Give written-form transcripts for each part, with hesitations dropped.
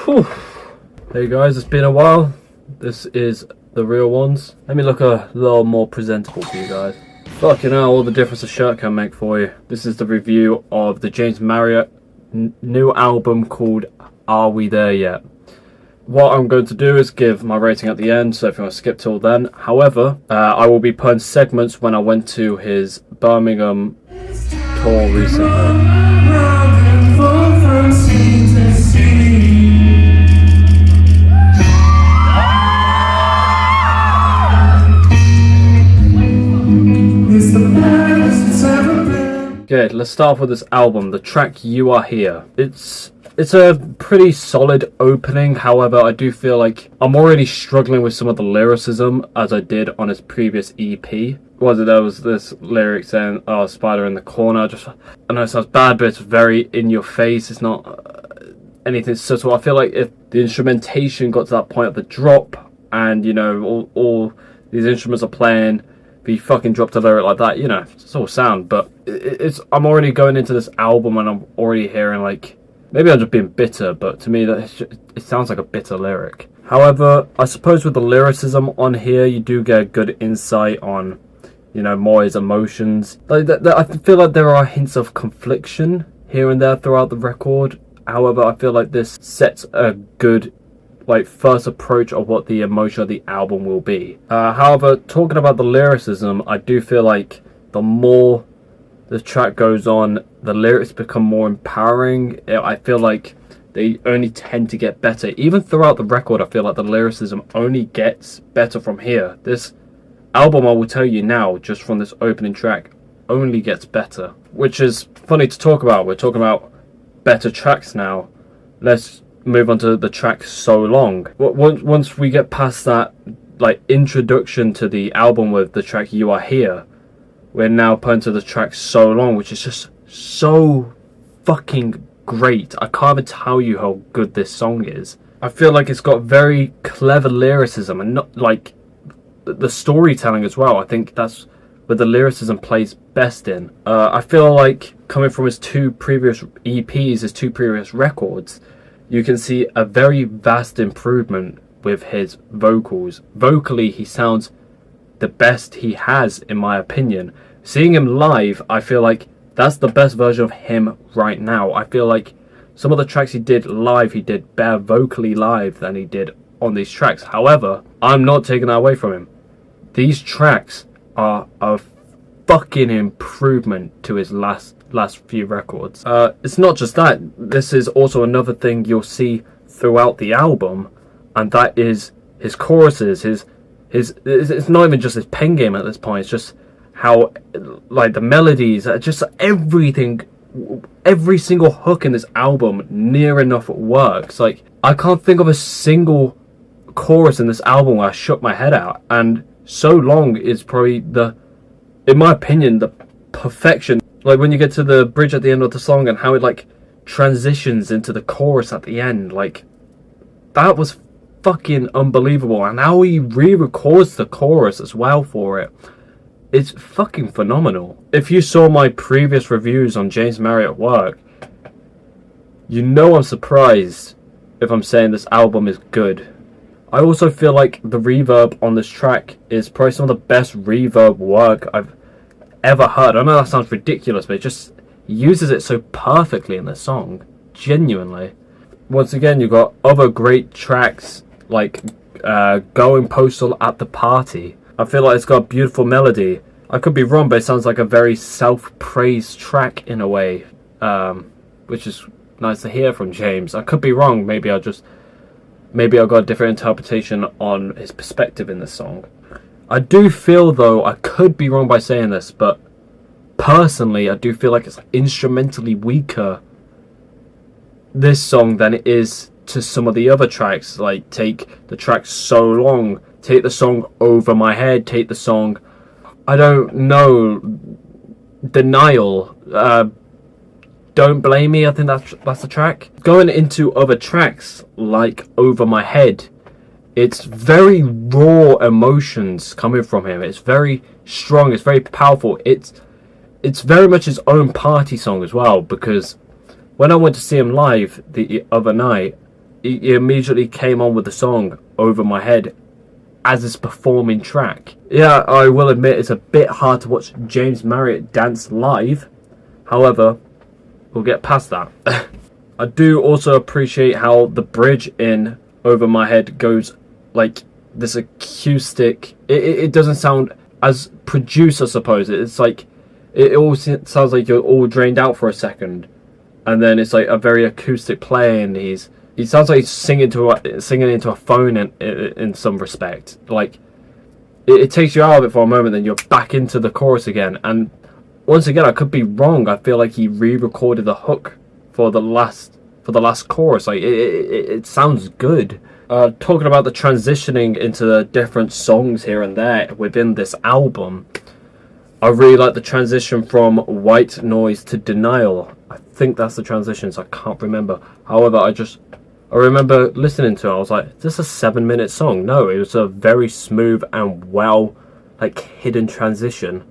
Whew. Hey guys, it's been a while. This is the real ones. Let me look a little more presentable for you guys. Fucking hell, all the difference a shirt can make for you. This is the review of the James Marriott new album called Are We There Yet? What I'm going to do is give my rating at the end, so if you want to skip till then. However, I will be putting segments when I went to his Birmingham tour recently. Okay, let's start off with this album, the track You Are Here. It's a pretty solid opening, however, I do feel like I'm already struggling with some of the lyricism as I did on his previous EP. There was this lyric saying, oh, spider in the corner. I know it sounds bad, but it's very in your face. It's not anything subtle. I feel like if the instrumentation got to that point of the drop and, you know, all these instruments are playing, if he fucking dropped a lyric like that, you know, it's all sound. But I'm already going into this album and I'm already hearing, like, maybe I'm just being bitter, but to me it sounds like a bitter lyric. However, I suppose with the lyricism on here, you do get a good insight on, you know, more his emotions. I feel like there are hints of confliction here and there throughout the record. However, I feel like this sets a good, like, first approach of what the emotion of the album will be. However, talking about the lyricism, I do feel like the more the track goes on, the lyrics become more empowering. I feel like they only tend to get better. Even throughout the record, I feel like the lyricism only gets better from here. This album, I will tell you now, just from this opening track, only gets better. Which is funny to talk about. We're talking about better tracks now. Let's move on to the track So Long. Once we get past that, like, introduction to the album with the track You Are Here, we're now putting to the track So Long, which is just so fucking great. I can't even tell you how good this song is. I feel like it's got very clever lyricism and not like the storytelling as well. I think that's where the lyricism plays best in. I feel like coming from his two previous EPs, his two previous records, you can see a very vast improvement with his vocals. Vocally, he sounds the best he has, in my opinion. Seeing him live, I feel like that's the best version of him right now. I feel like some of the tracks he did live, he did better vocally live than he did on these tracks. However, I'm not taking that away from him. These tracks are a fucking improvement to his last few records. It's not just that. This is also another thing you'll see throughout the album, and that is his choruses. It's not even just his pen game at this point. It's just how, like, the melodies, just everything, every single hook in this album near enough works. Like, I can't think of a single chorus in this album where I shook my head out. And So Long is probably in my opinion, the perfection. Like, when you get to the bridge at the end of the song and how it, like, transitions into the chorus at the end, like, that was fucking unbelievable. And how he re-records the chorus as well for it, it's fucking phenomenal. If you saw my previous reviews on James Marriott work, you know I'm surprised if I'm saying this album is good. I also feel like the reverb on this track is probably some of the best reverb work I've ever heard. I know that sounds ridiculous, but it just uses it so perfectly in this song. Genuinely. Once again, you've got other great tracks like Going Postal at the Party. I feel like it's got a beautiful melody. I could be wrong, but it sounds like a very self-praise track in a way, which is nice to hear from James. I could be wrong. Maybe I've got a different interpretation on his perspective in this song. I do feel, though, I could be wrong by saying this, but personally, I do feel like it's instrumentally weaker, this song, than it is to some of the other tracks. Like, take the track So Long, take the song Over My Head, take the song, I don't know, Denial, Don't Blame Me, I think that's the track. Going into other tracks like Over My Head, it's very raw emotions coming from him. It's very strong, it's very powerful. It's very much his own party song as well, because when I went to see him live the other night, he immediately came on with the song Over My Head as his performing track. Yeah, I will admit it's a bit hard to watch James Marriott dance live. However, we'll get past that. I do also appreciate how the bridge in Over My Head goes like this acoustic. It doesn't sound as produced, I suppose. It's like it all sounds like you're all drained out for a second, and then it's like a very acoustic play, and he sounds like he's singing into a phone in some respect. Like it takes you out of it for a moment, then you're back into the chorus again. And once again, I could be wrong. I feel like he re-recorded the hook for the last chorus. Like it sounds good. Talking about the transitioning into the different songs here and there within this album, I really like the transition from White Noise to Denial. I think that's the transition, so I can't remember. However, I remember listening to it. I was like, is this a 7-minute song? No, it was a very smooth and well hidden transition.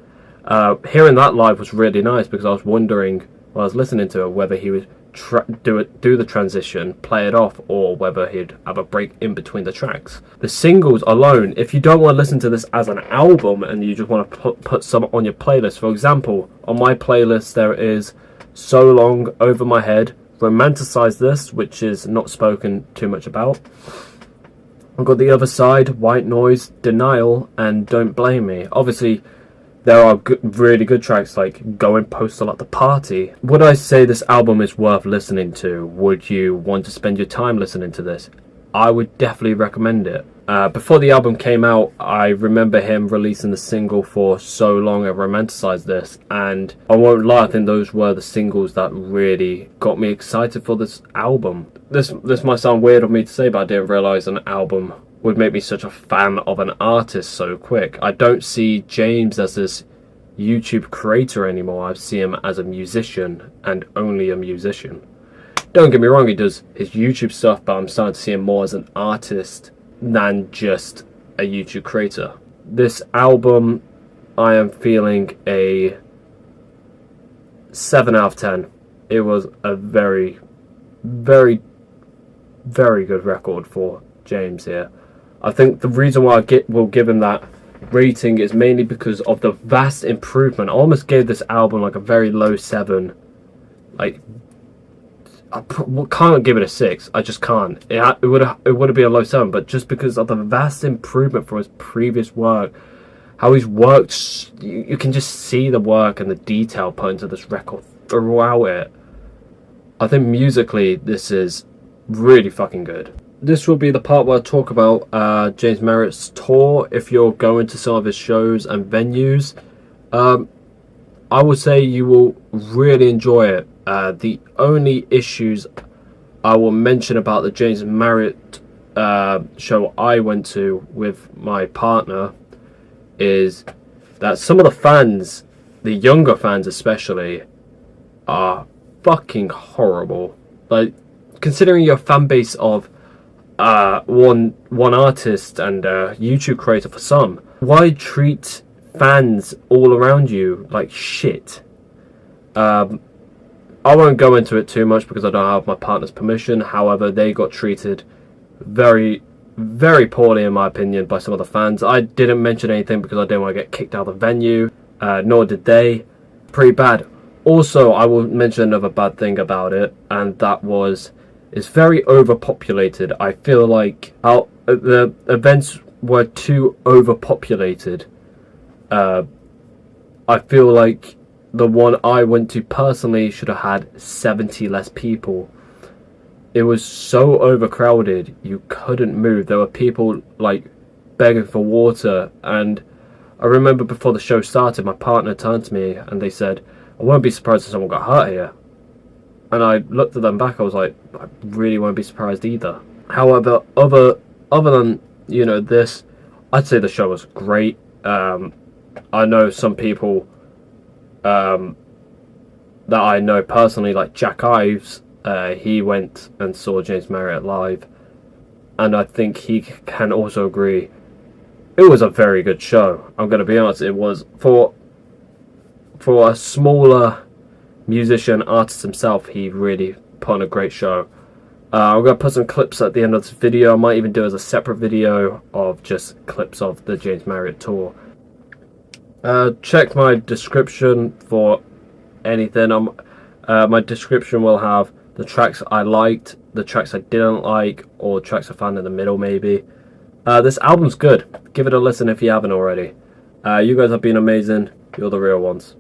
Hearing that live was really nice, because I was wondering while I was listening to it whether he would do the transition, play it off, or whether he'd have a break in between the tracks. The singles alone, if you don't want to listen to this as an album and you just want to put some on your playlist, for example, on my playlist there is So Long, Over My Head, Romanticise This, which is not spoken too much about. I've got The Other Side, White Noise, Denial, and Don't Blame Me. Obviously, there are really good tracks like Going Postal at the Party. Would I say this album is worth listening to? Would you want to spend your time listening to this? I would definitely recommend it. Before the album came out, I remember him releasing the single for So Long and Romanticise This, and I won't lie, I think those were the singles that really got me excited for this album. This might sound weird of me to say, but I didn't realise an album would make me such a fan of an artist so quick. I don't see James as this YouTube creator anymore. I see him as a musician, and only a musician. Don't get me wrong, he does his YouTube stuff, but I'm starting to see him more as an artist than just a YouTube creator. This album, I am feeling a 7 out of 10. It was a very, very, very good record for James here. I think the reason why will give him that rating is mainly because of the vast improvement. I almost gave this album like a very low 7. Like, I can't give it a 6. I just can't. It would be a low 7, but just because of the vast improvement from his previous work, how he's worked, you can just see the work and the detail put into this record throughout it. I think musically this is really fucking good. This will be the part where I talk about James Marriott's tour. If you're going to some of his shows and venues, I would say you will really enjoy it. The only issues I will mention about the James Marriott show I went to with my partner is that some of the fans, the younger fans especially, are fucking horrible. Like, considering your fan base of one artist and YouTube creator for some, why treat fans all around you like shit? I won't go into it too much because I don't have my partner's permission. However, they got treated very, very poorly in my opinion by some of the fans. I didn't mention anything because I didn't want to get kicked out of the venue, nor did they. Pretty bad. Also, I will mention another bad thing about it, and that was it's very overpopulated. I feel like the events were too overpopulated. I feel like the one I went to personally should have had 70 less people. It was so overcrowded, you couldn't move. There were people like begging for water, and I remember before the show started, my partner turned to me and they said, "I won't be surprised if someone got hurt here." And I looked at them back, I was like, I really won't be surprised either. However, other than, this, I'd say the show was great. I know some people that I know personally, like Jack Ives, he went and saw James Marriott live, and I think he can also agree it was a very good show. I'm going to be honest, it was for a smaller musician, artist himself, he really put on a great show. I'm going to put some clips at the end of this video. I might even do it as a separate video of just clips of the James Marriott tour. Check my description for anything. My description will have the tracks I liked, the tracks I didn't like, or tracks I found in the middle maybe. This album's good. Give it a listen if you haven't already. You guys have been amazing. You're the real ones.